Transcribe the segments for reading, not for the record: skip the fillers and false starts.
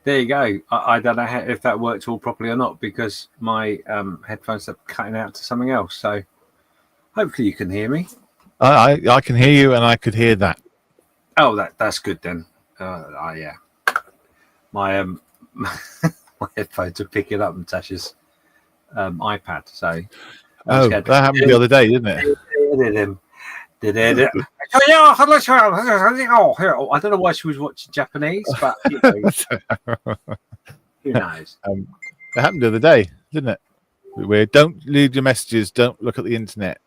There you go. I don't know if that worked all properly or not because my headphones are cutting out to something else. So hopefully you can hear me. I can hear you, and I could hear that. Oh, that's good then. Yeah. My my headphones are picking up Natasha's iPad. So that happened the other day, didn't it? I don't know why she was watching Japanese, but you know, who knows? It happened the other day, didn't it? Where don't read your messages, don't look at the internet,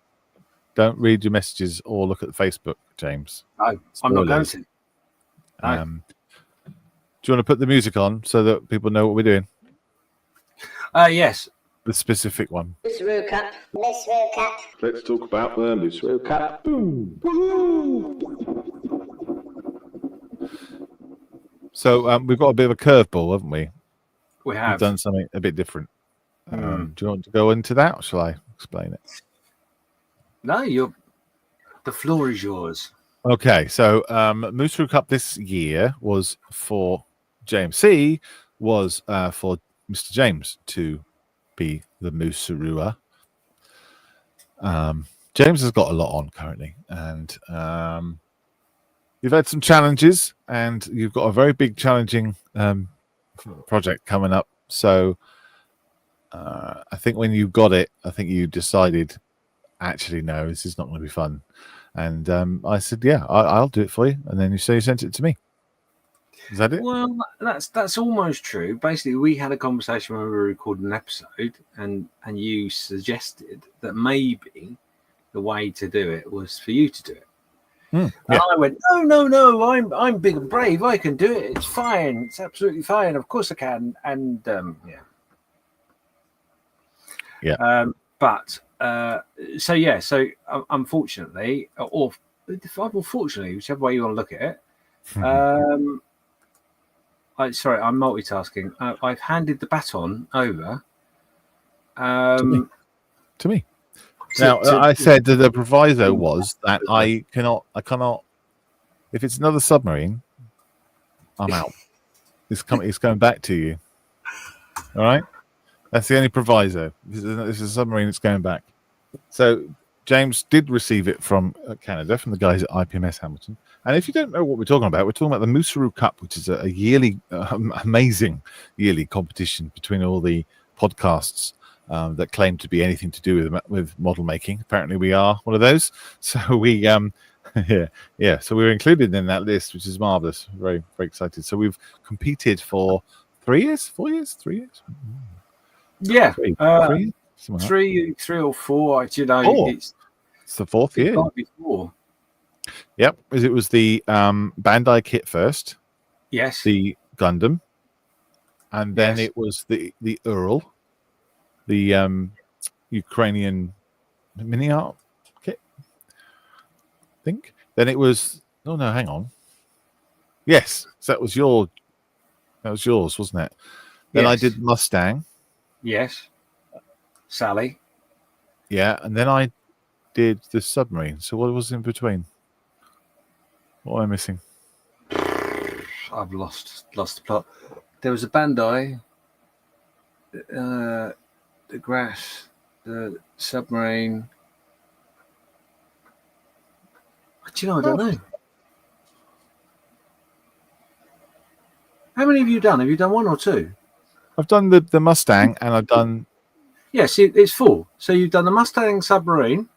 don't read your messages or look at Facebook, James. No, I'm not going to. Do you want to put the music on so that people know what we're doing? Yes. The specific one. Moosaroo Cup. Moosaroo Cup. Let's talk about the Moosaroo Cup. Boom. So we've got a bit of a curveball, haven't we? We have. We've done something a bit different. Do you want to go into that, or shall I explain it? No, the floor is yours. Okay, so Moosaroo Cup this year was for JMC, was for Mr. James to be the Moosarooer. James has got a lot on currently, and you've had some challenges, and you've got a very big challenging project coming up. So I think when you got it, I think you decided, actually, no, this is not going to be fun. And I said, yeah, I'll do it for you. And then you sent it to me. Is that it? Well, that's almost true. Basically, we had a conversation when we were recording an episode, and you suggested that maybe the way to do it was for you to do it. And I went, no, I'm big and brave. I can do it. It's fine. It's absolutely fine. Of course I can. And So unfortunately, or fortunately, whichever way you want to look at it, I'm multitasking. I've handed the baton over to me. Now, I said that the proviso was that I cannot. If it's another submarine, I'm out. It's going back to you. All right. That's the only proviso. This is a submarine that's going back. So James did receive it from Canada, from the guys at IPMS Hamilton. And if you don't know what we're talking about the Moosaroo Cup, which is a yearly, amazing yearly competition between all the podcasts that claim to be anything to do with model making. Apparently, we are one of those. So we, So we were included in that list, which is marvelous. Very, very excited. So we've competed for 3 years, 4 years, 3 years. Yeah, three or four. It's the fourth year. Might be 4. Yep, because it was the Bandai kit first. Yes. The Gundam, and then it was the Ural, the Ukrainian mini art kit. I think. Then it was. Oh no, hang on. Yes, so that was yours, wasn't it? Then I did Mustang. Yes. Sally. Yeah, and then I did the submarine. So what was in between? What am I missing? I've lost the plot. There was a Bandai, the grass, the submarine. Do you know? I don't know. How many have you done? Have you done 1 or 2? I've done the Mustang, and I've done. Yes, it's 4. So you've done the Mustang submarine,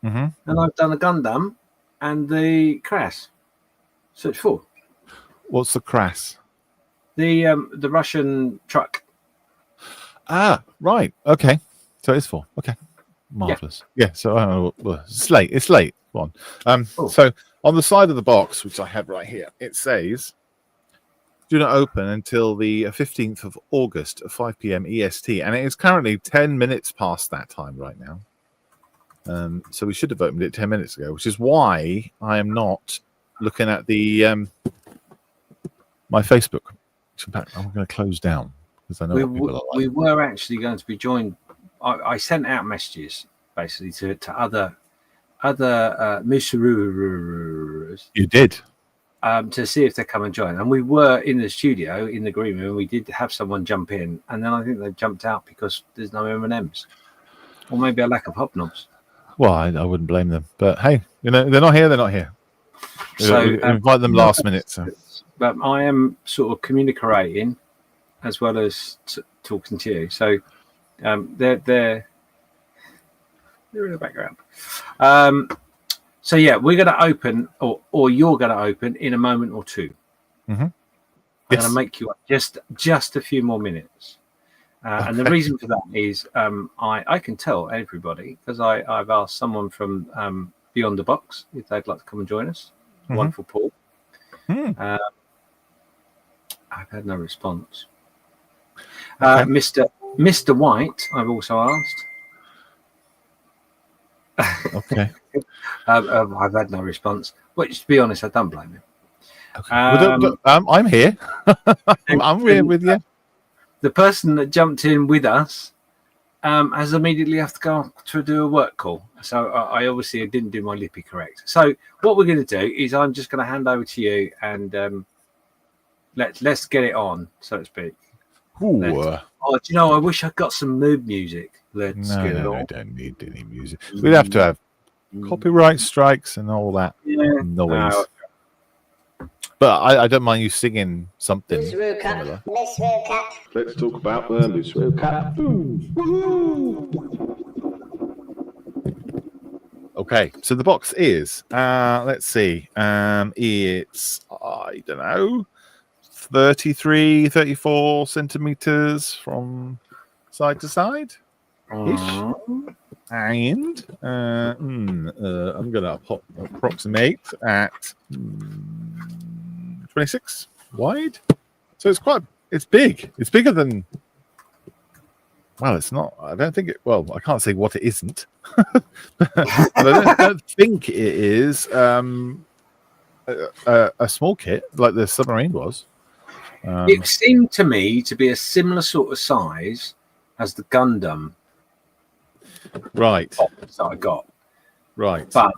and I've done the Gundam and the Crass. So it's 4. What's the Crass? The Russian truck. Ah, right. Okay. So it's 4. Okay. Marvelous. Yeah. So I don't know. Well, it's late. It's late. Go on. So on the side of the box, which I have right here, it says, "Do not open until the 15th of August at 5 p.m. EST," and it is currently 10 minutes past that time right now. So we should have opened it 10 minutes ago, which is why I am not looking at the my Facebook. Which in fact, I'm going to close down because I know what people are like. We were actually going to be joined. I sent out messages basically to other Moosaroo. You did. To see if they come and join, and we were in the studio in the green room. We did have someone jump in, and then I think they jumped out because there's no M&Ms, or maybe a lack of hobnobs. Well, I wouldn't blame them, but hey, they're not here. They're not here. So invite them last minute. So. But I am sort of communicating as well as talking to you. So they're in the background. So yeah, we're going to open, or you're going to open in a moment or two. Mm-hmm. I'm going to make you up just a few more minutes. Okay. And the reason for that is I can tell everybody because I've asked someone from Beyond the Box if they'd like to come and join us. Mm-hmm. Wonderful Paul. Mm. I've had no response. Okay. Mr. White, I've also asked. Okay. I've had no response. Which, to be honest, I don't blame him. Okay. I'm here. I'm here with you. The person that jumped in with us has immediately have to go to do a work call. So I obviously didn't do my lippy correct. So what we're going to do is I'm just going to hand over to you and let's get it on, so to speak. Ooh. Do you know, I wish I got some mood music. Let's get it on. I don't need any music. We'd have to have copyright strikes and all that noise. But I don't mind you singing something. Moosaroo Cup. Moosaroo Cup. Let's talk about the Moosaroo Cup. Okay, so the box is, let's see, it's, I don't know, 33, 34 centimeters from side to side. And I'm going to approximate at 26 wide. So it's big. It's bigger than, well, it's not, I don't think it, well, I can't say what it isn't. But I don't think it is a small kit like the submarine was. It seemed to me to be a similar sort of size as the Gundam. Right. That I got. Right. But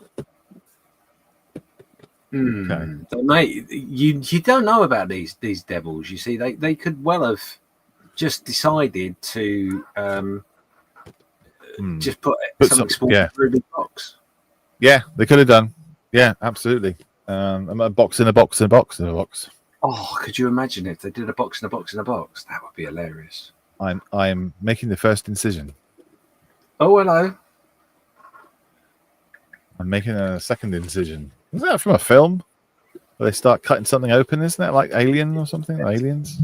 okay. Mate, you don't know about these devils. You see, they could well have just decided to just put something small through the box. Yeah, they could have done. Yeah, absolutely. A box in a box in a box in a box. Oh, could you imagine if they did a box in a box in a box? That would be hilarious. I'm making the first incision. Oh, hello. I'm making a second incision. Is that from a film? Where they start cutting something open? Isn't that like Alien or something? Aliens?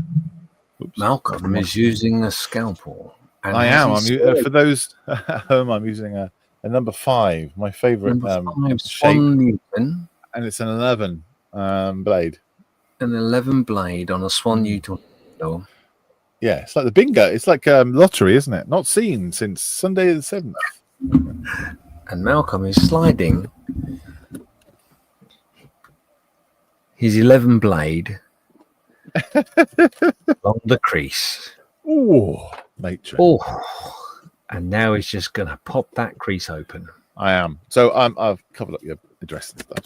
Oops. Malcolm is using a scalpel. And I am. For those at home, I'm using a number 5, my favorite shape. Newton. And it's an 11 blade. An 11 blade on a Swan Newton. Yeah, it's like the bingo. It's like lottery, isn't it? Not seen since Sunday the 7th. And Malcolm is sliding his 11 blade along the crease. Ooh, matron. Oh, and now he's just going to pop that crease open. I am. So I've covered up your address and stuff.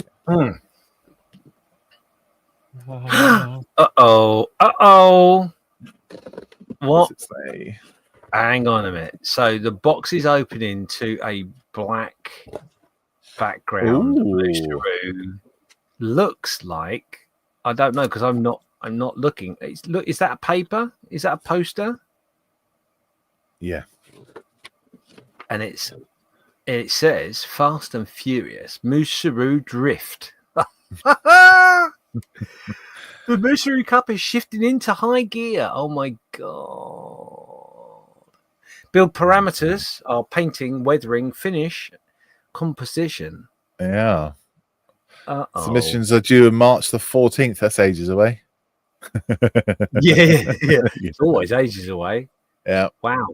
Uh-oh. What? Does it say? Hang on a minute. So the box is opening to a black background. Moosaroo. Looks like, I don't know because I'm not looking. Is that a paper? Is that a poster? Yeah. And it says Fast and Furious Moosaroo Drift. The Moosaroo Cup is shifting into high gear. Oh my god! Build parameters are painting, weathering, finish, composition. Yeah. Uh-oh. Submissions are due on March the 14th. That's ages away. Yeah. It's always ages away. Yeah. Wow.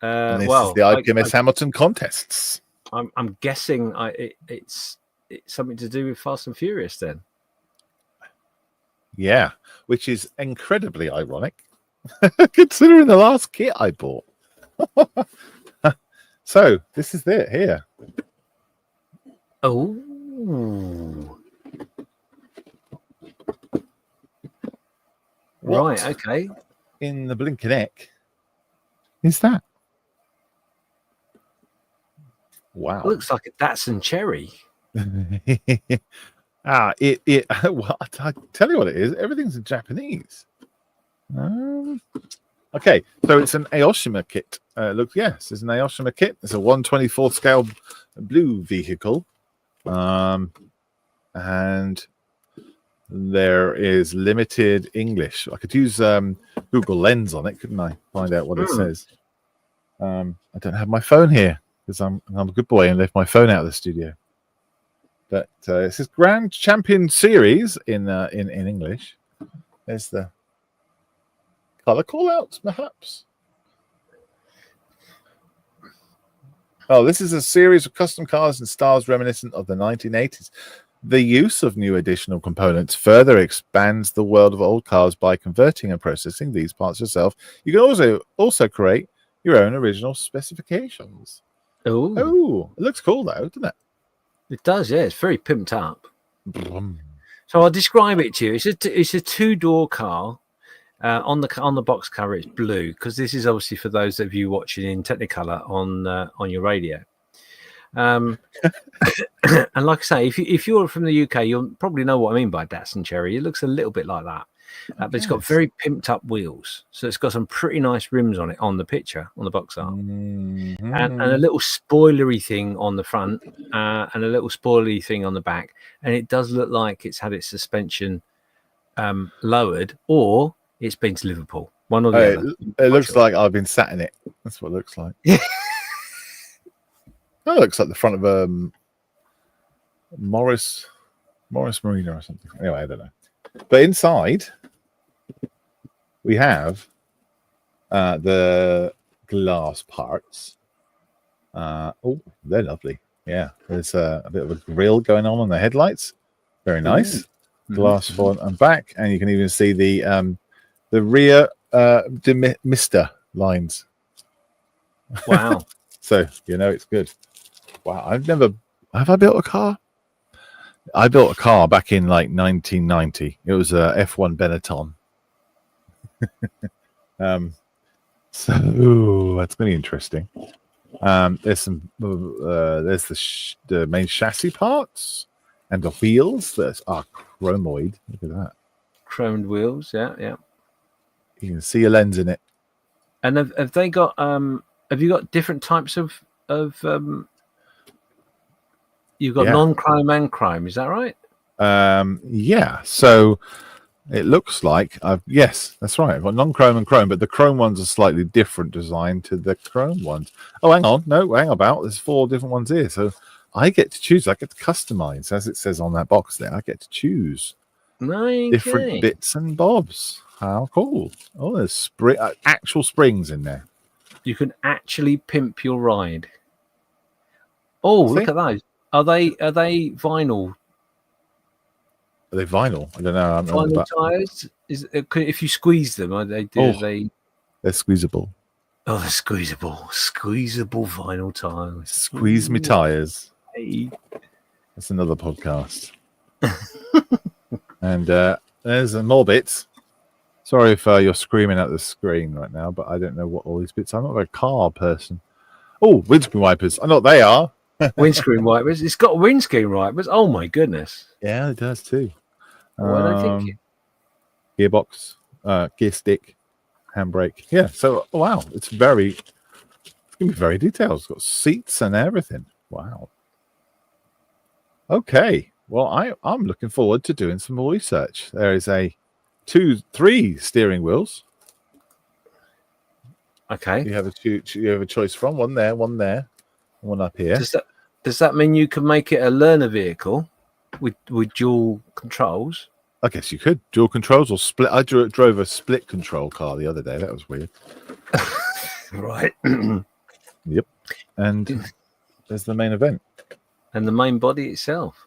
And this is the IPMS Hamilton contests. I'm guessing it's something to do with Fast and Furious then. Yeah, which is incredibly ironic, considering the last kit I bought. So this is it here. Oh. Right, okay. In the blinking neck is that? Wow. It looks like a Datsun Cherry. Well, I tell you what it is. Everything's in Japanese. Okay, so it's an Aoshima kit. Yes, it's an Aoshima kit. It's a 1/24 scale blue vehicle. And there is limited English. I could use Google Lens on it, couldn't I? Find out what it says. I don't have my phone here because I'm a good boy and left my phone out of the studio. But it says Grand Champion Series in English. There's the color callouts, perhaps. Oh, this is a series of custom cars and styles reminiscent of the 1980s. The use of new additional components further expands the world of old cars by converting and processing these parts yourself. You can also create your own original specifications. Oh, it looks cool though, doesn't it? It does, yeah. It's very pimped up. So I'll describe it to you. It's a two-door car. On the box cover, it's blue because this is obviously for those of you watching in Technicolor on your radio. And like I say, if you're from the UK, you'll probably know what I mean by Datsun Cherry. It looks a little bit like that, but it's got very pimped up wheels. So it's got some pretty nice rims on it on the picture, on the box art, and a little spoilery thing on the front, and a little spoilery thing on the back. And it does look like it's had its suspension lowered, or it's been to Liverpool. One or the other. It looks like I've been sat in it. That's what it looks like. That looks like the front of a Morris Marina or something. Anyway, I don't know. But inside, we have the glass parts. Oh, they're lovely. Yeah, there's a bit of a grill going on the headlights. Very nice. Glass front and back, and you can even see the rear demister lines. Wow. So you know it's good. Wow, have I built a car? I built a car back in like 1990. It was a F1 Benetton. So that's going to be interesting. There's the main chassis parts and the wheels that are chromoid. Look at that. Chromed wheels, yeah. You can see a lens in it. And have they got have you got different types of you've got non-chrome and chrome, is that right? Yeah. So it looks like yes, that's right. I've got non-chrome and chrome, but the chrome ones are slightly different design to the chrome ones. Oh, hang on. No, hang about. There's 4 different ones here. So I get to choose. I get to customize, as it says on that box there. I get to choose different bits and bobs. How cool. Oh, there's actual springs in there. You can actually pimp your ride. Oh, look at those. Are they vinyl? Are they vinyl? I don't know. Vinyl tires? If you squeeze them, they're squeezable. Oh, they're squeezable. Squeezable vinyl tires. Squeeze me tires. Hey. That's another podcast. And there's more bits. Sorry if you're screaming at the screen right now, but I don't know what all these bits are. I'm not a car person. Oh, windscreen wipers. I know what they are. Windscreen wipers. It's got windscreen wipers. Oh my goodness. Yeah, it does too. What am I thinking? Gearbox, gear stick, handbrake. Yeah. So wow, it's gonna be very detailed. It's got seats and everything. Wow. Okay. Well, I'm looking forward to doing some more research. There is 3 steering wheels. Okay. You have a choice from one there, one up here. Does that mean you can make it a learner vehicle with dual controls? I guess you could dual controls or split. I drove a split control car the other day. That was weird. Right. Yep. And there's the main event. And the main body itself.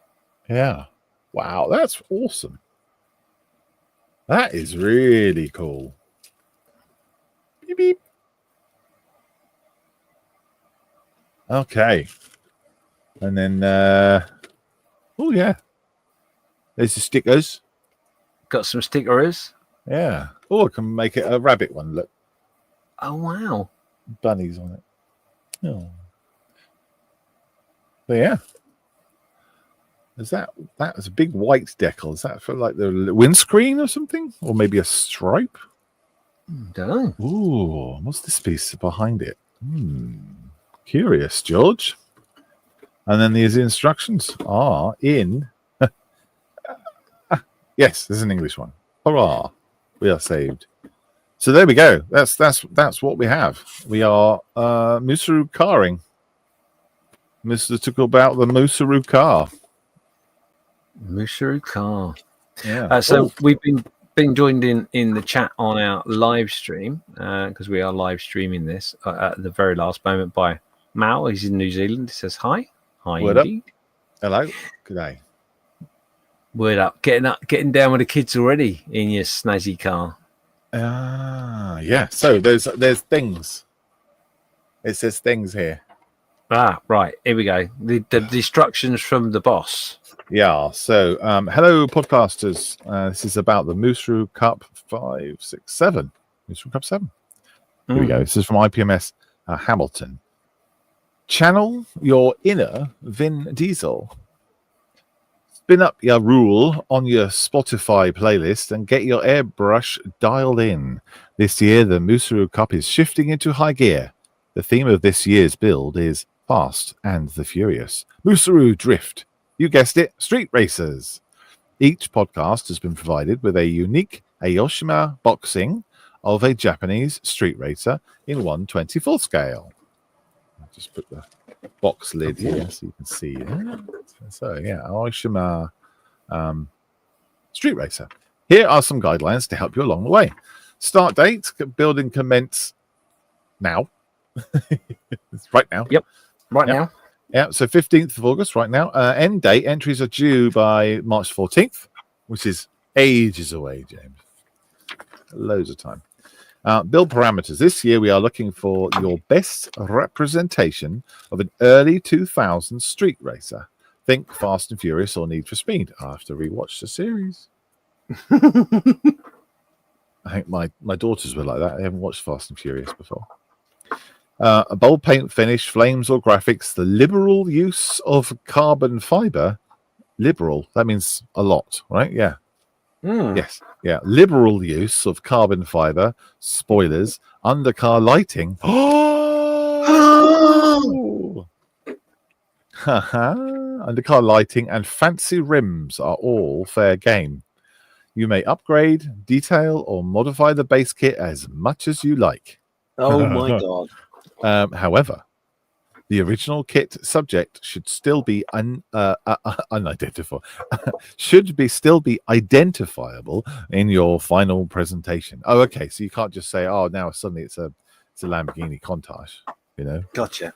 Yeah. Wow, that's awesome. That is really cool. Beep, beep. Okay. And then, oh, yeah. There's the stickers. Got some stickers. Yeah. Oh, I can make it a rabbit one. Look. Oh, wow. Bunnies on it. Oh. But yeah. Is that was a big white decal? Is that for like the windscreen or something? Or maybe a stripe? Don't know. Ooh, what's this piece behind it? Curious, George. And then these instructions are in. Yes, there's an English one. Hurrah! We are saved. So there we go. That's what we have. We are Moosaroo carring. Mr. Took about the Moosaroo car. Moosaroo car. Yeah. So we've been joined in the chat on our live stream because we are live streaming this at the very last moment by Mal. He's in New Zealand. He says hi. Hi, Word up. indeed. Hello. Good day. Word up. Getting down with the kids already in your snazzy car. Yeah. So there's things. It says things here. Ah, right. Here we go. The instructions from the boss. Yeah. So hello, podcasters. This is about the Moosaroo Cup 5, 6, 7. Moosaroo Cup 7. Here we go. This is from IPMS Hamilton. Channel your inner Vin Diesel. Spin up your rule on your Spotify playlist and get your airbrush dialed in. This year, the Moosaroo Cup is shifting into high gear. The theme of this year's build is Fast and the Furious. Moosaroo Drift. You guessed it, street racers. Each podcast has been provided with a unique Aoshima boxing of a Japanese street racer in 1/24 scale. I'll just put the box lid here so you can see. So yeah, Aoshima street racer. Here are some guidelines to help you along the way. Start date, building commence now. Right now. Yep. Right now. Yeah, so 15th of August right now. End date, entries are due by March 14th, which is ages away, James. Loads of time. Build parameters. This year we are looking for your best representation of an early 2000s street racer. Think Fast and Furious or Need for Speed. I have to rewatch the series. I think my daughters were like that. They haven't watched Fast and Furious before. A bold paint finish, flames or graphics, the liberal use of carbon fiber. Liberal, that means a lot, right? Yeah. Yes. Yeah. Liberal use of carbon fiber, spoilers, undercar lighting. Oh! Undercar lighting and fancy rims are all fair game. You may upgrade, detail, or modify the base kit as much as you like. Oh my God. However, the original kit subject should still be unidentifiable. Still be identifiable in your final presentation. Oh, okay. So you can't just say, "Oh, now suddenly it's a Lamborghini Countach." You know. Gotcha.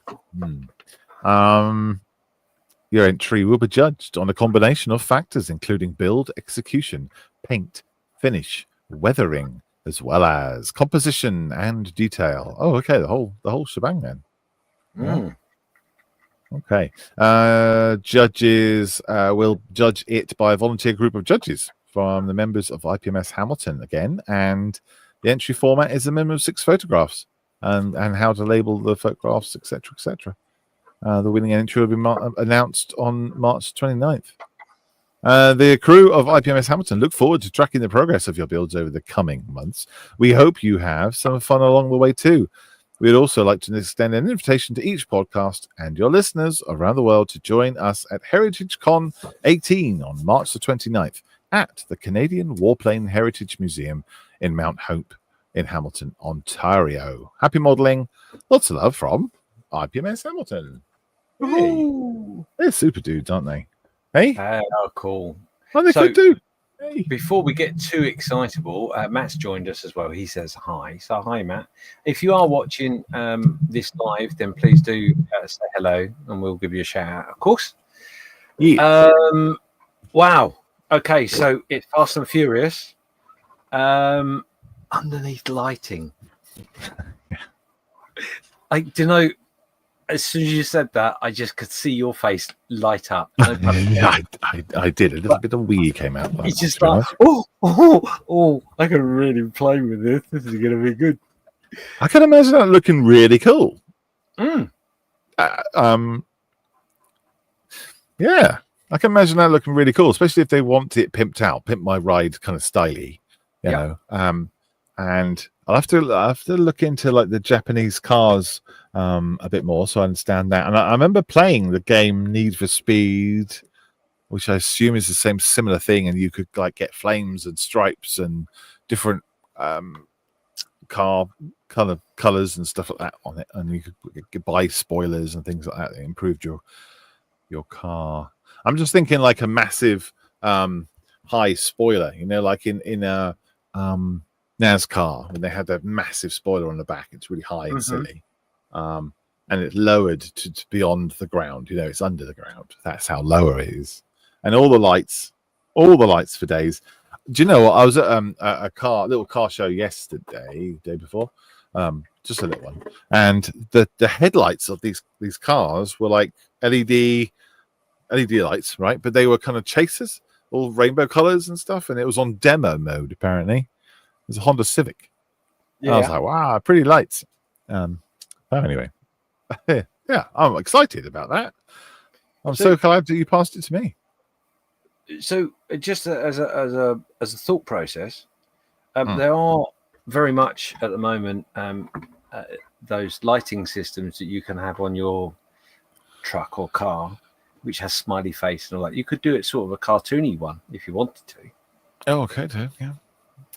Your entry will be judged on a combination of factors, including build, execution, paint, finish, weathering, as well as composition and detail. Oh, okay, the whole shebang then. Yeah. Okay. Judges will judge it by a volunteer group of judges from the members of IPMS Hamilton again, and the entry format is a minimum of 6 photographs and how to label the photographs, etc., etc. The winning entry will be announced on March 29th. The crew of IPMS Hamilton look forward to tracking the progress of your builds over the coming months. We hope you have some fun along the way too. We'd also like to extend an invitation to each podcast and your listeners around the world to join us at Heritage Con 18 on March the 29th at the Canadian Warplane Heritage Museum in Mount Hope, in Hamilton, Ontario. Happy modelling. Lots of love from IPMS Hamilton. Hey. They're super dudes, aren't they? Hey? Oh, cool. Oh, they could do. Hey. Before we get too excitable, Matt's joined us as well. He says hi. So hi, Matt. If you are watching this live, then please do say hello, and we'll give you a shout out, of course. Yeah. Wow. Okay, so it's Fast and Furious. Underneath lighting. As soon as you said that, I just could see your face light up. No I did. A little bit of wee came out. It's just like, I can really play with this. This is going to be good. I can imagine that looking really cool. Yeah, I can imagine that looking really cool, especially if they want it pimped out, pimp my ride kind of styly, you know. And I'll have to look into like the Japanese cars a bit more, so I understand that. And I remember playing the game Need for Speed, which I assume is the same similar thing, and you could like get flames and stripes and different car colors and stuff like that on it, and you could buy spoilers and things like that. It improved your car. I'm just thinking like a massive high spoiler, you know, like in a NASCAR when they had that massive spoiler on the back. It's really high and silly, and it's lowered to beyond the ground. You know, it's under the ground. That's how lower it is, and all the lights for days. Do you know what? I was at a little car show yesterday, day before, just a little one, and the headlights of these cars were like LED lights, right? But they were kind of chasers, all rainbow colors and stuff, and it was on demo mode apparently. It was a Honda Civic. I was like, wow, pretty lights. Anyway, yeah, I'm excited about that. I'm so glad that you passed it to me. So, just as a thought process, there are very much at the moment those lighting systems that you can have on your truck or car, which has smiley face and all that. You could do it sort of a cartoony one if you wanted to. Oh, okay, yeah.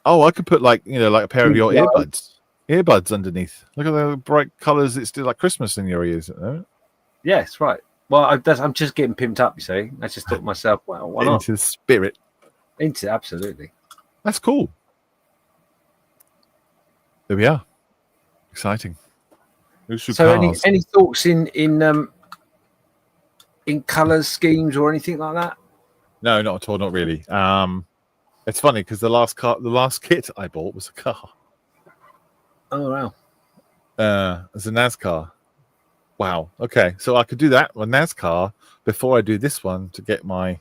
Oh, I could put like a pair of your earbuds underneath. Look at the bright colors. It's still like Christmas in your ears. Yes, right. Well, I'm just getting pimped up. You see, I just thought to myself, well, why not? Into the spirit. Absolutely. That's cool. There we are. Exciting. So, any thoughts in colors, schemes, or anything like that? No, not at all. Not really. It's funny because the last kit I bought was a car. Oh wow! It's a NASCAR. Wow. Okay, so I could do that with NASCAR before I do this one to get my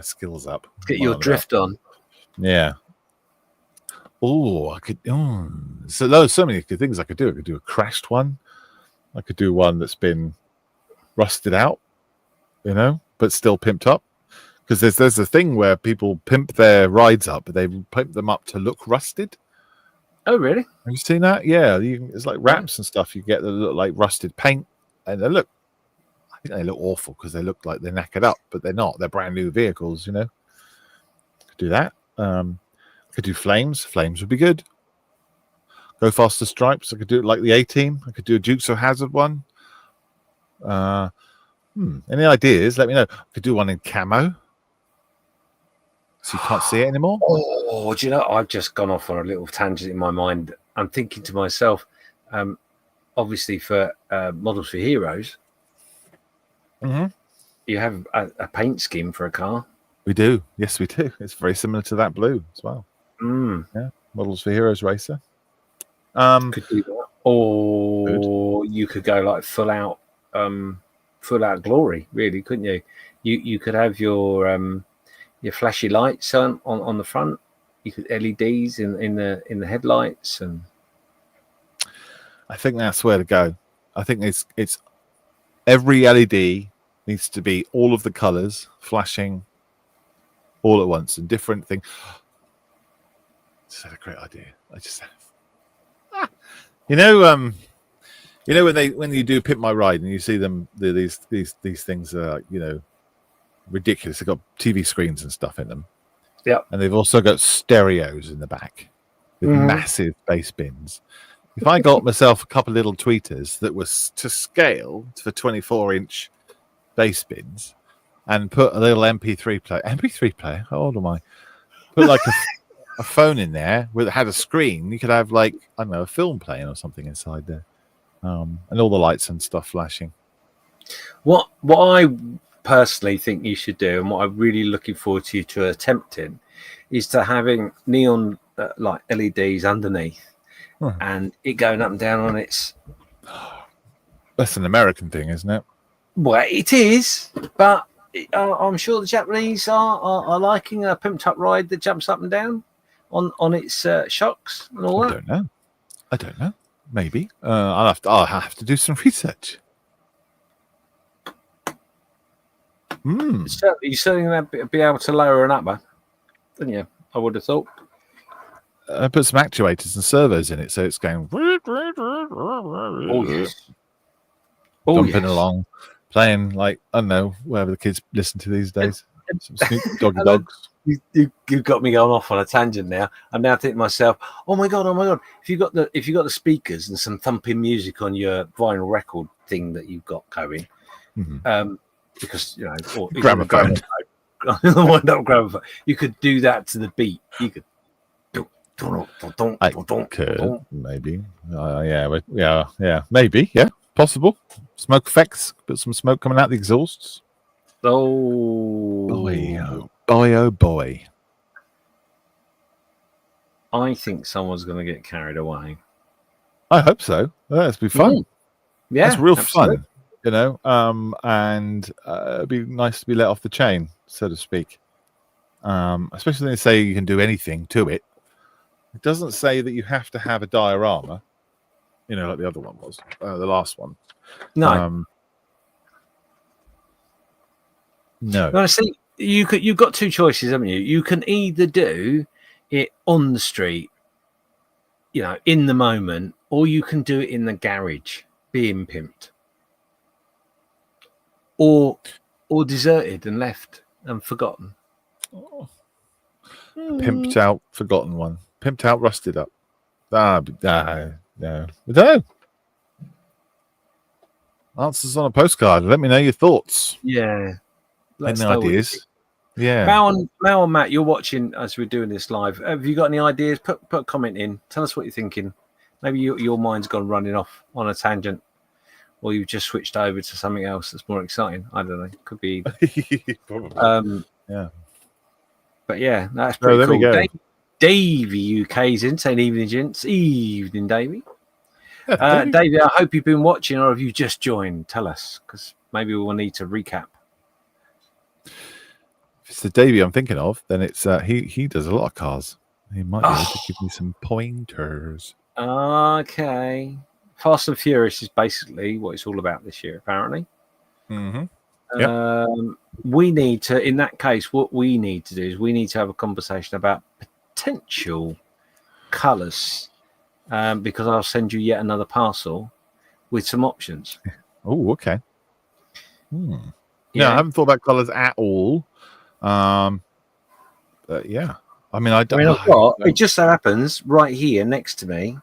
skills up. Get your drift on. Yeah. Oh, I could. So there's so many good things I could do. I could do a crashed one. I could do one that's been rusted out, but still pimped up. Because there's a thing where people pimp their rides up, but they pimp them up to look rusted. Oh, really? Have you seen that? Yeah, it's like wraps and stuff. You get that look like rusted paint, and I think they look awful because they look like they're knackered up, but they're not. They're brand new vehicles, Could do that. Could do flames. Flames would be good. Go faster stripes. I could do it like the A-Team. I could do a Dukes of Hazzard one. Any ideas? Let me know. I could do one in camo. So you can't see it anymore? Oh, do you know, I've just gone off on a little tangent in my mind. I'm thinking to myself, obviously for Models for Heroes, you have a paint scheme for a car. We do. Yes, we do. It's very similar to that blue as well. Yeah, Models for Heroes Racer. Could do that. Or you could go like full out glory, really, couldn't you? You could have your flashy lights on the front. You could LEDs in the headlights, and I think that's where to go. I think it's every LED needs to be all of the colors flashing all at once and different things. It's a great idea. I just when you do Pimp My Ride and you see them, these things are ridiculous. They've got TV screens and stuff in them. Yeah, and they've also got stereos in the back. with massive bass bins. If I got myself a couple of little tweeters that was to scale for 24-inch bass bins and put a little MP3 player, how old am I? Put like a phone in there with had a screen, you could have like, I don't know, a film playing or something inside there. And all the lights and stuff flashing. What I personally think you should do, and what I'm really looking forward to you to attempting, is to having neon like LEDs underneath, and it going up and down on its. That's an American thing, isn't it? Well, it is, but I'm sure the Japanese are liking a pimped up ride that jumps up and down on its shocks and all that. I don't know. Maybe I'll have to do some research. You certainly going to be able to lower an upper, didn't you? I would have thought. I put some actuators and servos in it, so it's going. Oh yes. Jumping along, playing like, I don't know, whatever the kids listen to these days. Some Snoop Doggy Dogs. You've got me going off on a tangent now. I'm now thinking to myself, oh my god! If you got the speakers and some thumping music on your vinyl record thing that you've got going, because or gramophone, wind up gramophone, you could do that to the beat. You could. I could maybe, yeah, maybe, yeah, possible. Smoke effects, put some smoke coming out the exhausts. Oh boy! I think someone's going to get carried away. I hope so. That'd be fun. Yeah, that's real absolutely. fun, and it'd be nice to be let off the chain, so to speak. Especially when they say you can do anything to it. It doesn't say that you have to have a diorama, like the other one was, the last one. No. No. No, see, you've got two choices, haven't you? You can either do it on the street, in the moment, or you can do it in the garage, being pimped, or deserted and left and forgotten. Pimped out, forgotten one. Pimped out, rusted up. No. I don't know. Answers on a postcard. Let me know your thoughts. Yeah. Any ideas? Yeah. Mal and Matt, you're watching as we're doing this live. Have you got any ideas? Put a comment in. Tell us what you're thinking. Maybe your mind's gone running off on a tangent, or you've just switched over to something else that's more exciting. I don't know. Could be either. Probably. Yeah. But yeah, that's pretty cool. We go. Davey UK's in, saying evening, gents. Evening, Davey. Davey, I hope you've been watching, or have you just joined? Tell us, because maybe we'll need to recap. If it's the Davey I'm thinking of, then it's he does a lot of cars. He might be able to give me some pointers. Okay. Fast and Furious is basically what it's all about this year, apparently. Mm-hmm. Yep. We need to, in that case, what we need to do is we need to have a conversation about potential colours, because I'll send you yet another parcel with some options. Oh, okay. Yeah, I haven't thought about colours at all. But yeah, it just so happens right here next to me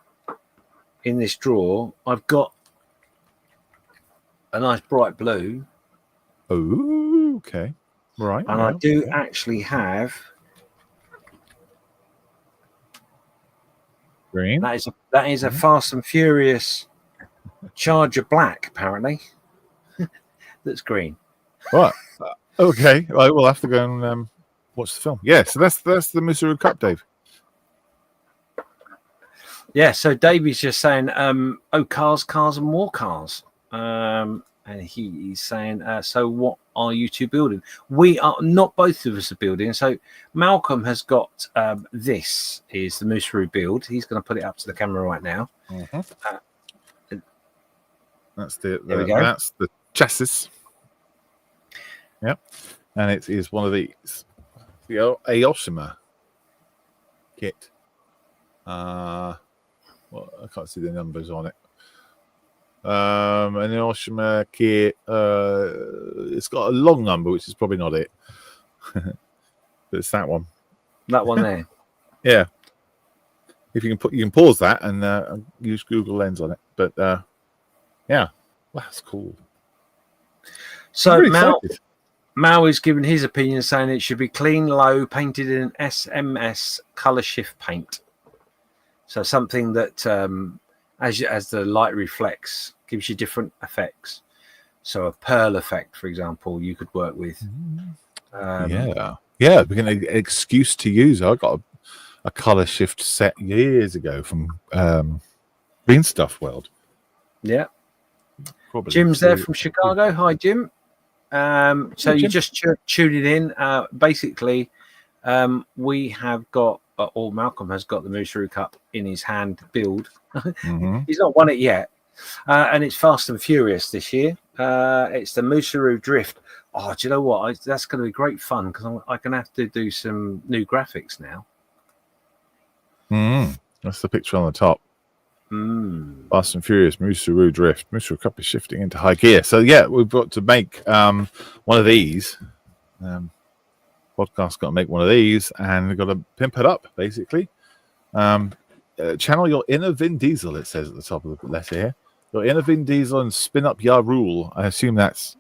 in this drawer, I've got a nice bright blue. Oh, okay. Right. And I do actually have green. That is a Fast and Furious Charger Black, apparently. That's green. What? Okay. Right, we'll have to go and watch the film. Yeah, so that's the Moosaroo Cup, Dave. Yeah, so Davey's just saying, cars and more cars. And he's saying, so what are you two building? We are not, both of us are building. So Malcolm has got this is the Moosaroo build. He's going to put it up to the camera right now. Mm-hmm. That's the chassis. Yep. And it is one of these. The Aoshima kit. Well, I can't see the numbers on it. An Aoshima kit. It's got a long number, which is probably not it. But it's that one. That one there. Yeah. if you can pause that and use Google Lens on it. But yeah, well, that's cool. So Really Mao is giving his opinion, saying it should be clean, low, painted in SMS color shift paint. So something that, as the light reflects, gives you different effects. So a pearl effect, for example, you could work with. Yeah, we can an excuse to use. I got a color shift set years ago from Green Stuff World. Yeah. Probably Jim's there from Chicago. Hi, Jim. So you're just tuning in. Basically, we have got, or Malcolm has got the Moosaroo Cup in his hand build. He's not won it yet. And it's Fast and Furious this year. It's the Moosaroo Drift. Oh, do you know what? That's going to be great fun because I'm going to have to do some new graphics now. That's the picture on the top. Fast and Furious, Moosaroo Drift. Moosaroo Cup is shifting into high gear. So, yeah, we've got to make one of these. Podcast's got to make one of these, and we've got to pimp it up, basically. Channel your inner Vin Diesel, it says at the top of the letter here. Your inner Vin Diesel and spin up your rule. I assume that's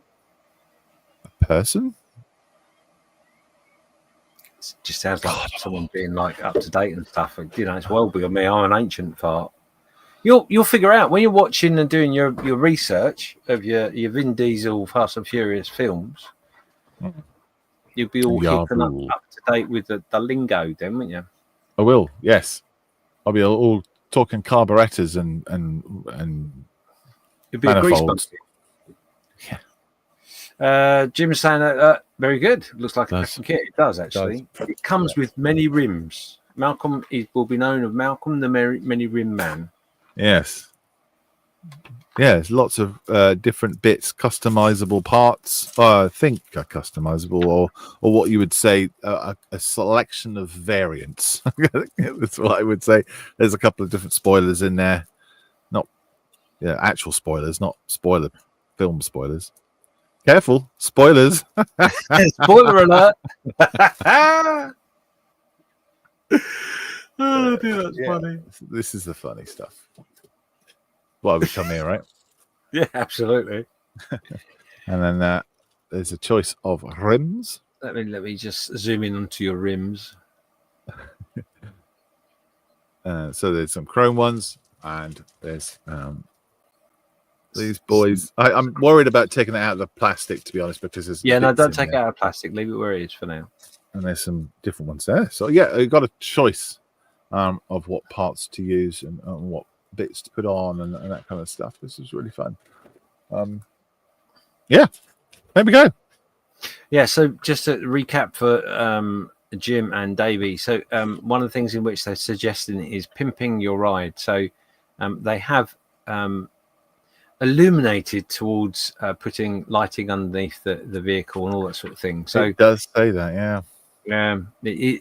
a person? It just sounds like someone being like up to date and stuff. You know, it's well beyond me. I'm an ancient fart. You'll figure out when you're watching and doing your research of your Vin Diesel Fast and Furious films. You'll be all hip and up to date with the lingo, then, won't you? I will. Yes, I'll be all talking carburetors and It'll be a grease bump. Yeah. Jim's saying that very good. Looks like a packing kit. It does actually. It comes with many rims. Malcolm will be known as Malcolm the many rim man. Yes. Yeah, there's lots of different bits, customizable parts. I think are customizable, or what you would say a selection of variants. That's what I would say. There's a couple of different spoilers in there. Not actual spoilers, not film spoilers. Careful, spoilers. Spoiler alert. Oh, dude, that's funny. This is the funny stuff. Why we come here, right? Yeah, absolutely. And then there's a choice of rims. Let me just zoom in onto your rims. So there's some chrome ones, and there's these boys. I'm worried about taking it out of the plastic, to be honest, because there's don't take it out of plastic. Leave it where it is for now. And there's some different ones there. So yeah, you got a choice of what parts to use and what bits to put on and that kind of stuff. This is really fun. Yeah, there we go. Yeah, so just to recap for Jim and Davey. So one of the things in which they're suggesting is pimping your ride. So they have illuminated towards putting lighting underneath the vehicle and all that sort of thing. So it does say that, yeah.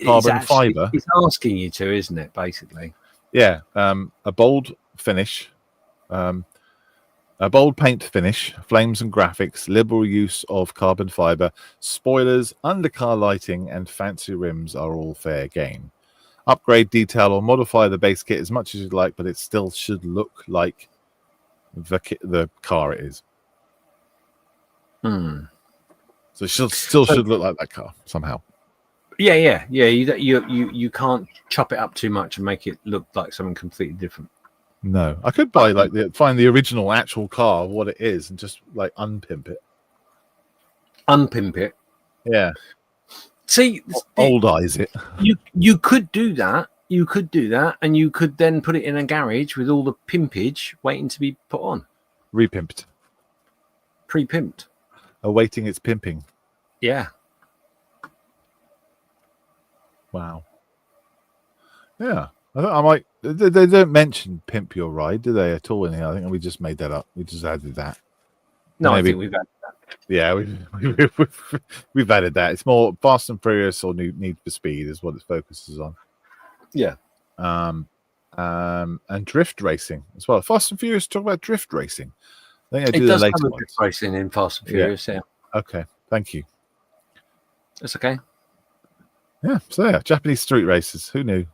Carbon fiber. It's asking you to, isn't it, basically? Yeah, a bold finish, a bold paint finish, flames and graphics, liberal use of carbon fiber, spoilers, undercar lighting, and fancy rims are all fair game. Upgrade, detail, or modify the base kit as much as you'd like, but it still should look like the car it is. So it still should look like that car somehow. Yeah. You can't chop it up too much and make it look like something completely different. No, I could buy find the original actual car of what it is and just like unpimp it. Unpimp it. Yeah. See, oldize it. You could do that. You could do that, and you could then put it in a garage with all the pimpage waiting to be put on. Repimped. Pre-pimped. Awaiting its pimping. Yeah. Wow. Yeah. I might. They don't mention pimp your ride, do they, at all? In here? I think we just made that up. We just added that. No, maybe. I think we've added that. Yeah, we've added that. It's more Fast and Furious or Need for Speed is what it focuses on. Yeah. And drift racing as well. Fast and Furious talk about drift racing. I think it does have drift racing in Fast and Furious. Yeah. Okay. Thank you. That's okay. Yeah. So yeah, Japanese street races. Who knew?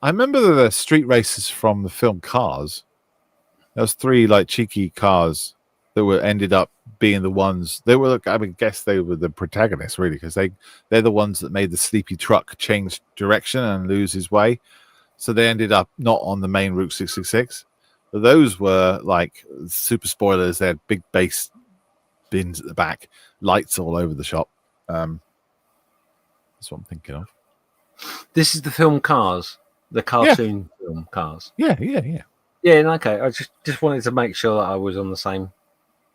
I remember the street races from the film Cars. There was 3 like cheeky cars that ended up being the ones. They were, I mean, guess they were the protagonists really, because they're the ones that made the sleepy truck change direction and lose his way. So they ended up not on the main Route 666. But those were like super spoilers. They had big bass bins at the back, lights all over the shop. That's what I'm thinking of. This is the film Cars, the cartoon film Cars. Yeah. Yeah, okay. I just wanted to make sure that I was on the same.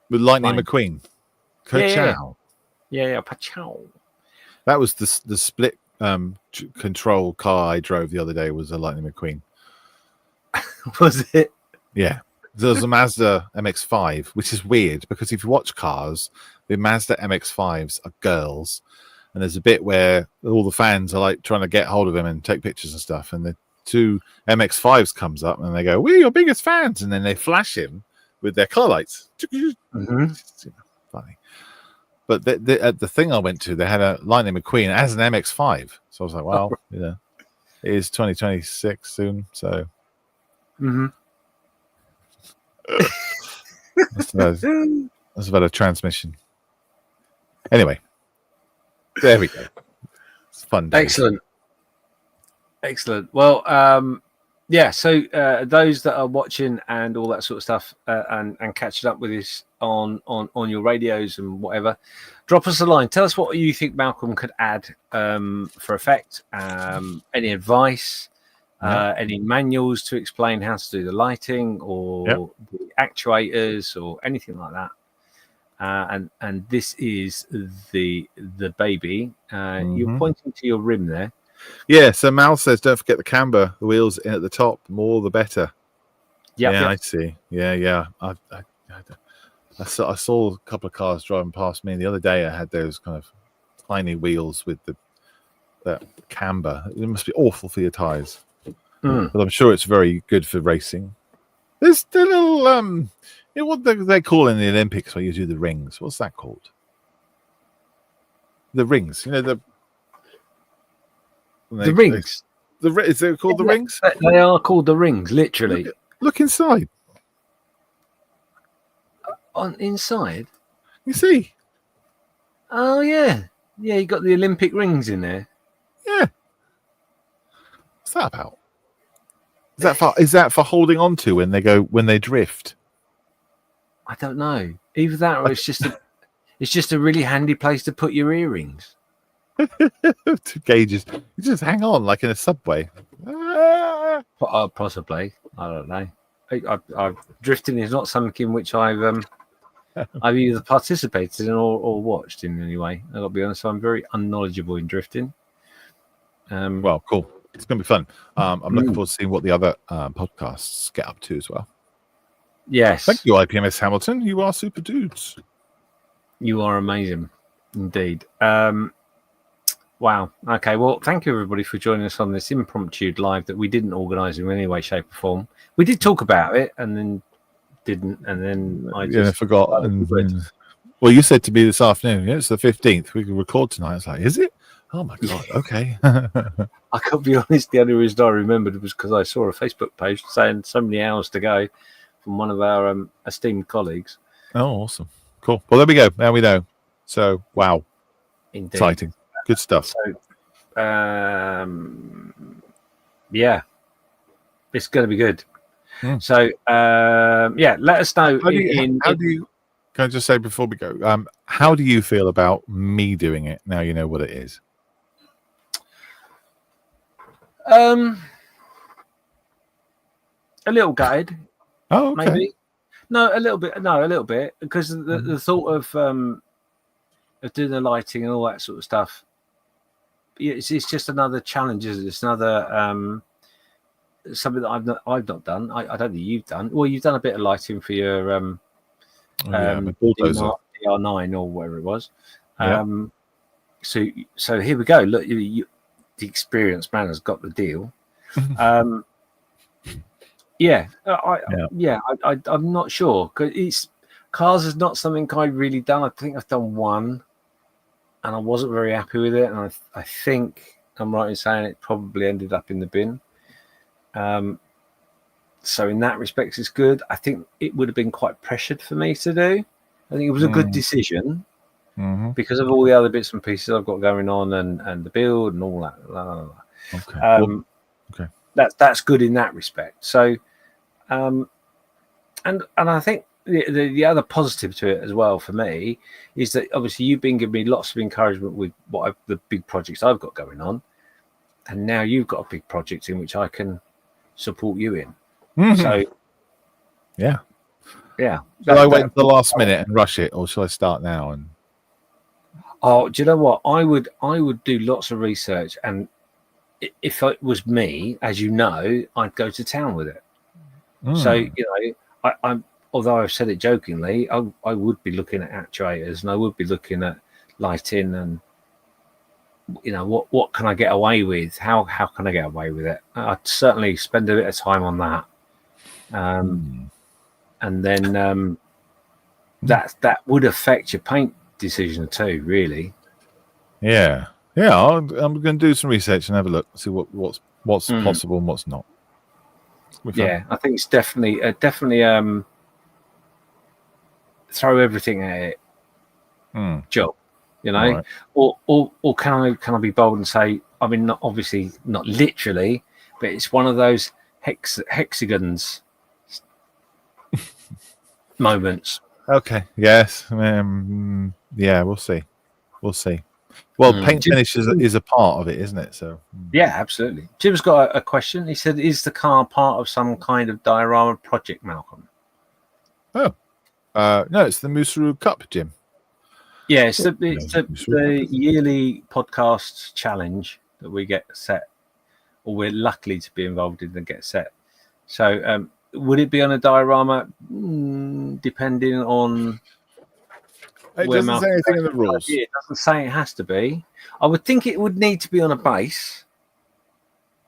With Lightning McQueen. Ka-chow. Yeah, pa-chow. That was the split control car I drove the other day was a Lightning McQueen. Was it? Yeah. There was a Mazda MX-5, which is weird because if you watch Cars, the Mazda MX-5s are girls. And there's a bit where all the fans are like trying to get hold of him and take pictures and stuff. And the 2 MX-5s comes up and they go, "We're your biggest fans." And then they flash him with their car lights. Mm-hmm. Funny. But at the thing I went to, they had a Lightning McQueen as an MX-5. So I was like, well, it is 2026 soon. So that's about a transmission. Anyway, there we go. It's a fun day. Excellent. Well, so those that are watching and all that sort of stuff and catching up with us on your radios and whatever, drop us a line. Tell us what you think Malcolm could add for effect. Any advice, any manuals to explain how to do the lighting or the actuators or anything like that. And this is the baby. You're pointing to your rim there. Yeah, so Mal says don't forget the camber, the wheels in at the top, the more the better. Yeah, I see. Yeah. I saw a couple of cars driving past me the other day. I had those kind of tiny wheels with that camber. It must be awful for your tires. But I'm sure it's very good for racing. There's the little what they call in the Olympics where you do the rings. What's that called? The rings. The rings. Is it called the rings? They are called the rings, literally. Look inside. On inside? You see? Oh yeah. Yeah, you got the Olympic rings in there. Yeah. What's that about? Is that for holding on to when they drift? I don't know. Either that or it's just a really handy place to put your earrings. 2 gauges. You just hang on like in a subway. Possibly. I don't know. Drifting is not something in which I've either participated in or watched in any way. I've got to be honest. I'm very unknowledgeable in drifting. Well, cool. It's going to be fun. I'm looking forward to seeing what the other podcasts get up to as well. Yes. Thank you, IPMS Hamilton. You are super dudes. You are amazing, indeed. Wow. Okay. Well, thank you everybody for joining us on this impromptu live that we didn't organise in any way, shape, or form. We did talk about it and then didn't, and then I just forgot. Well, you said to me this afternoon, it's the 15th. We can record tonight. I was like, is it? Oh my god. Okay. I can't be honest. The only reason I remembered was because I saw a Facebook post saying so many hours to go from one of our esteemed colleagues. Oh, awesome. Cool. Well, there we go. Now we know. So, wow. Indeed. Exciting. Good stuff. So, yeah, it's going to be good. So, let us know. Can I just say before we go, how do you feel about me doing it now you know what it is? A little guide. Oh, okay. Maybe. No, a little bit. Because the thought of doing the lighting and all that sort of stuff, it's just another challenge, isn't it? It's another something that I've not done. I don't think you've done. Well, you've done a bit of lighting for your bulldozer. DR9 or whatever it was. Yeah. So here we go. Look, the experienced man has got the deal. I'm not sure because cars is not something I've really done. I think I've done one, and I wasn't very happy with it. And I think I'm right in saying it probably ended up in the bin. So in that respect, it's good. I think it would have been quite pressured for me to do. I think it was a good decision because of all the other bits and pieces I've got going on and the build and all that. Blah, blah, blah. Okay. Okay. That's good in that respect. So, and I think the other positive to it as well for me is that obviously you've been giving me lots of encouragement with the big projects I've got going on, and now you've got a big project in which I can support you in. So, yeah. Shall I wait until the last minute and rush it, or shall I start now? And do you know what? I would do lots of research, and if it was me, as you know, I'd go to town with it. So I'm although I've said it jokingly, I would be looking at actuators and I would be looking at lighting and what can I get away with? How can I get away with it? I'd certainly spend a bit of time on that. And then that would affect your paint decision too, really. Yeah. I'm going to do some research and have a look, see what's possible and what's not. Yeah, I think it's definitely throw everything at it. Job, Right. or can I be bold and say, I mean, obviously not literally, but it's one of those hexagons moments. Okay. Yes. Yeah. We'll see. Well, paint finish is a part of it, isn't it? So yeah, absolutely. Jim's got a question. He said, "Is the car part of some kind of diorama project, Malcolm?" Oh, no, it's the Moosaroo Cup, Jim. Yeah, it's the yearly podcast challenge that we get set, or we're lucky to be involved in and get set. So, would it be on a diorama? Depending on. It doesn't say anything in the rules. It doesn't say it has to be. I would think it would need to be on a base,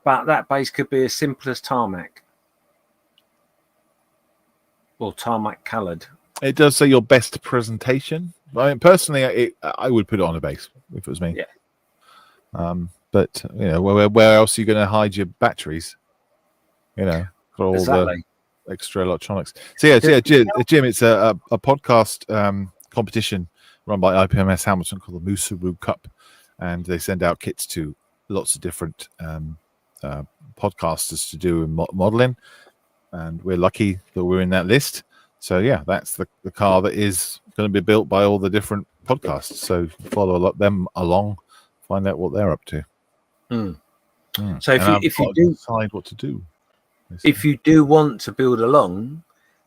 but that base could be as simple as tarmac or tarmac coloured. It does say your best presentation. I mean, personally, I would put it on a base if it was me. Yeah. But where else are you going to hide your batteries? For all the extra electronics. So Jim, it's a podcast competition run by IPMS Hamilton called the Moosaroo Cup, and they send out kits to lots of different podcasters to do modeling, and we're lucky that we're in that list. So yeah, that's the car that is going to be built by all the different podcasts. So follow them along, find out what they're up to. So if you do decide what to do, if you do want to build along,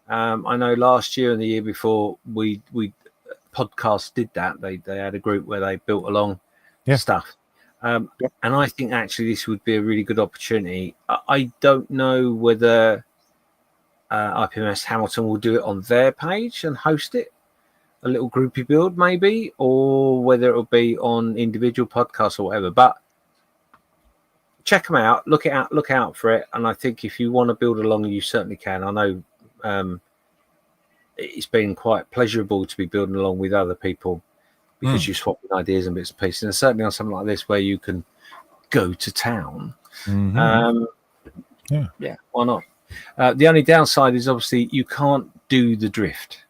I know last year and the year before we podcast did that. They had a group where they built along stuff, and I think actually this would be a really good opportunity. I don't know whether IPMS Hamilton will do it on their page and host it, a little groupie build maybe, or whether it will be on individual podcasts or whatever. But check them out, look out for it. And I think if you want to build along, you certainly can. I know it's been quite pleasurable to be building along with other people because you're swapping ideas and bits and pieces. And certainly on something like this where you can go to town. Yeah, why not? The only downside is obviously you can't do the drift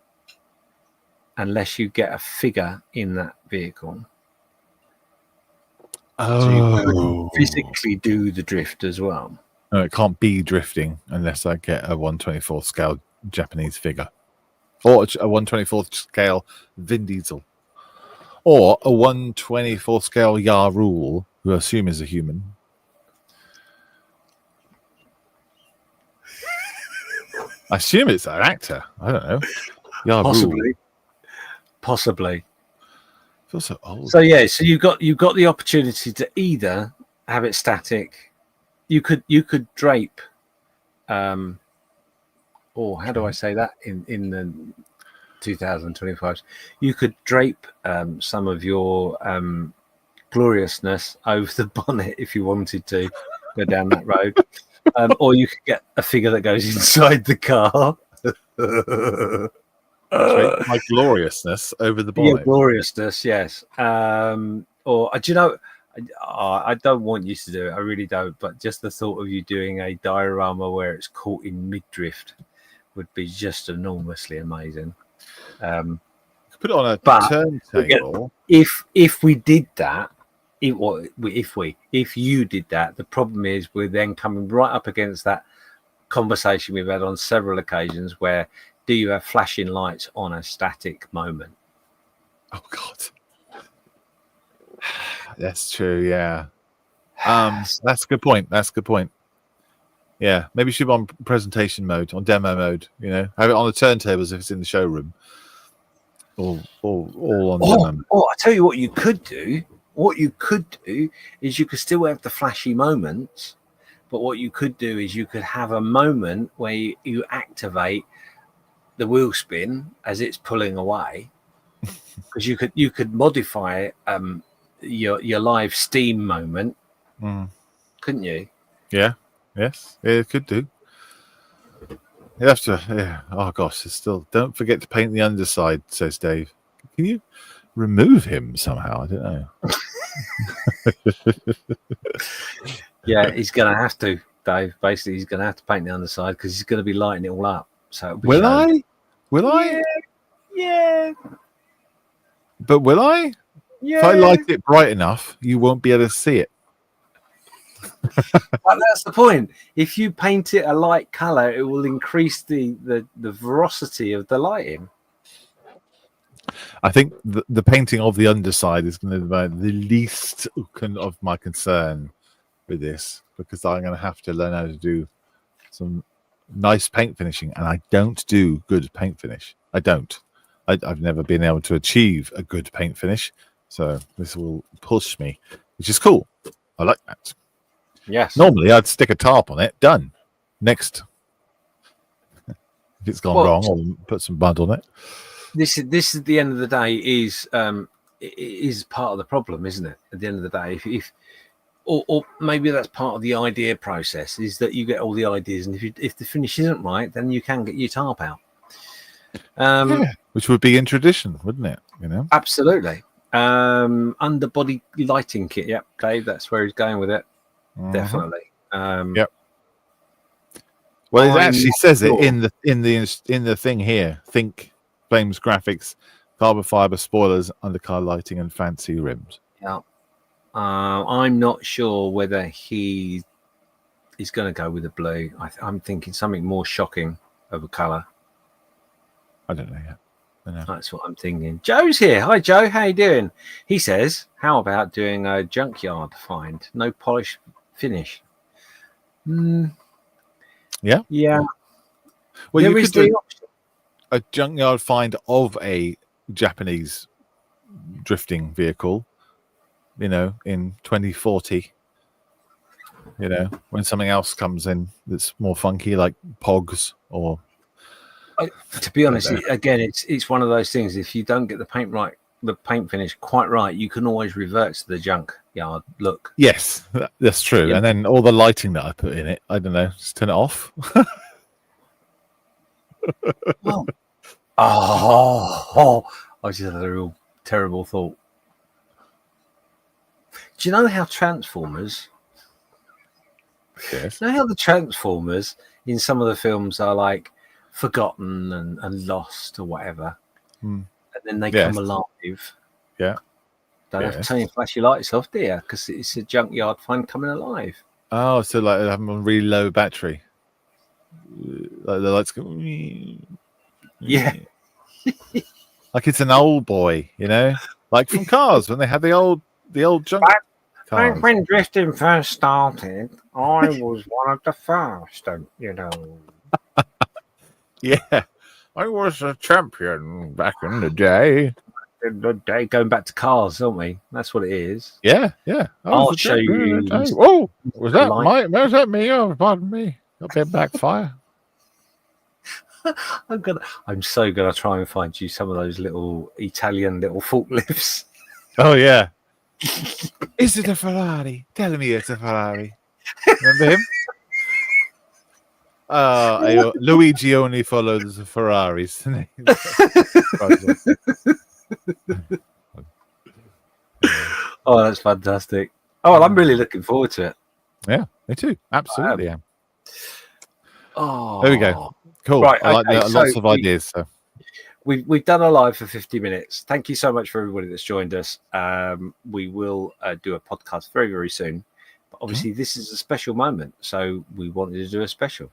unless you get a figure in that vehicle. So you could physically do the drift as well. No, it can't be drifting unless I get a 1/24th scale Japanese figure, or a 1/24th scale Vin Diesel, or a 1/24th scale Ya Rule, who I assume is a human. I assume it's an actor. I don't know. Ya Rule. Possibly. Feels so old. So yeah, so you've got the opportunity to either have it static. You could drape, or how do I say that in the 2025? You could drape some of your gloriousness over the bonnet if you wanted to go down that road, or you could get a figure that goes inside the car. My gloriousness over the bonnet. Yeah, gloriousness, yes. Or do you know? I don't want you to do it. I really don't. But just the thought of you doing a diorama where it's caught in mid-drift would be just enormously amazing. Put it on a turntable. If we did that, if you did that, the problem is we're then coming right up against that conversation we've had on several occasions where do you have flashing lights on a static moment? Oh God. That's true, yeah. That's a good point. Yeah, maybe you should be on presentation mode, on demo mode, have it on the turntables if it's in the showroom. All on demo mode. I tell you what you could do. What you could do is you could still have the flashy moments, but what you could do is you could have a moment where you activate the wheel spin as it's pulling away, because you could modify your live steam moment, couldn't you? Yeah. Yes, it could do. You have to. Yeah. Oh gosh, it's still. Don't forget to paint the underside, says Dave. Can you remove him somehow? I don't know. Yeah, he's going to have to, Dave. Basically, he's going to have to paint the underside because he's going to be lighting it all up. So will I? Will I? Yeah. But will I? Yeah. If I light it bright enough, you won't be able to see it. But that's the point. If you paint it a light color, it will increase the veracity of the lighting. I think the painting of the underside is going to be the least of my concern with this, because I'm going to have to learn how to do some nice paint finishing, and I don't do good paint finish. I don't. I've never been able to achieve a good paint finish, so this will push me, which is cool. I like that. Yes. Normally, I'd stick a tarp on it. Done. Next. If it's gone wrong, I'll put some mud on it. This is at the end of the day is part of the problem, isn't it? At the end of the day, if or maybe that's part of the idea process, is that you get all the ideas, and if the finish isn't right, then you can get your tarp out. Which would be in tradition, wouldn't it? Absolutely. Underbody lighting kit. Yep, Dave, that's where he's going with it. Definitely. Yep. Well, it actually says it in the thing here. Think Flames graphics, carbon fiber spoilers, undercar lighting, and fancy rims. Yeah. I'm not sure whether he's going to go with the blue. I'm thinking something more shocking of a colour. I don't know yet. That's what I'm thinking. Joe's here. Hi, Joe. How you doing? He says, how about doing a junkyard find? No polish finish. Yeah. Yeah. Well, you could do a junkyard find of a Japanese drifting vehicle, in 2040, when something else comes in that's more funky, like Pogs or... To be honest, again, it's one of those things. If you don't get the paint finish quite right, you can always revert to the junkyard look. Yes, that's true. Yeah. And then all the lighting that I put in it, I don't know, just turn it off. I just had a real terrible thought. Do you know how Transformers? Yes. You know how the Transformers in some of the films are like forgotten and lost or whatever, and then they come alive. Yeah. Don't have to turn your flashy lights off, do you? Because it's a junkyard find coming alive. Oh, so like having a really low battery. Like the lights go. Yeah. Like it's an old boy, like from Cars when they had the old junk cars. When drifting first started, I was one of the first, Yeah, I was a champion back in the day. Going back to Cars, don't we? That's what it is. Yeah. I'll show you. Whoa, was that me? Oh, pardon me. A bit backfire. I'm so gonna try and find you some of those little Italian little forklifts. Oh yeah. Is it a Ferrari? Tell me it's a Ferrari. Remember him? Luigi only follows the Ferraris. Oh, that's fantastic. Oh, well, I'm really looking forward to it. Yeah, me too. Absolutely. Yeah. Oh, There we go. Cool. Right, I like okay, lots so of ideas. So we've done a live for 50 minutes. Thank you so much for everybody that's joined us. We will do a podcast very, very soon. But obviously, this is a special moment, so we wanted to do a special.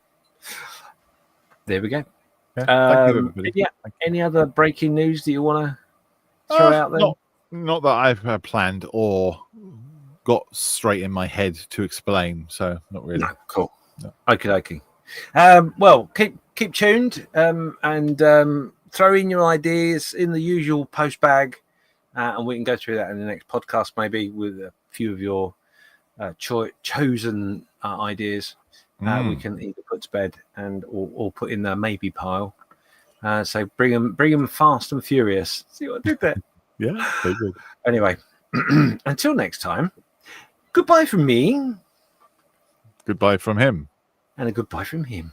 There we go. yeah, thank you, everybody. Yeah. Thank you. Any other breaking news that you want to throw out there? Not that I've planned or got straight in my head to explain. So not really. No, cool. No. Okay. Well, keep tuned and throw in your ideas in the usual post bag, and we can go through that in the next podcast, maybe with a few of your chosen ideas. We can either put to bed and or put in the maybe pile. So bring them fast and furious. See what I did there? Yeah, very good. Anyway, until next time, goodbye from me. Goodbye from him. And a goodbye from him.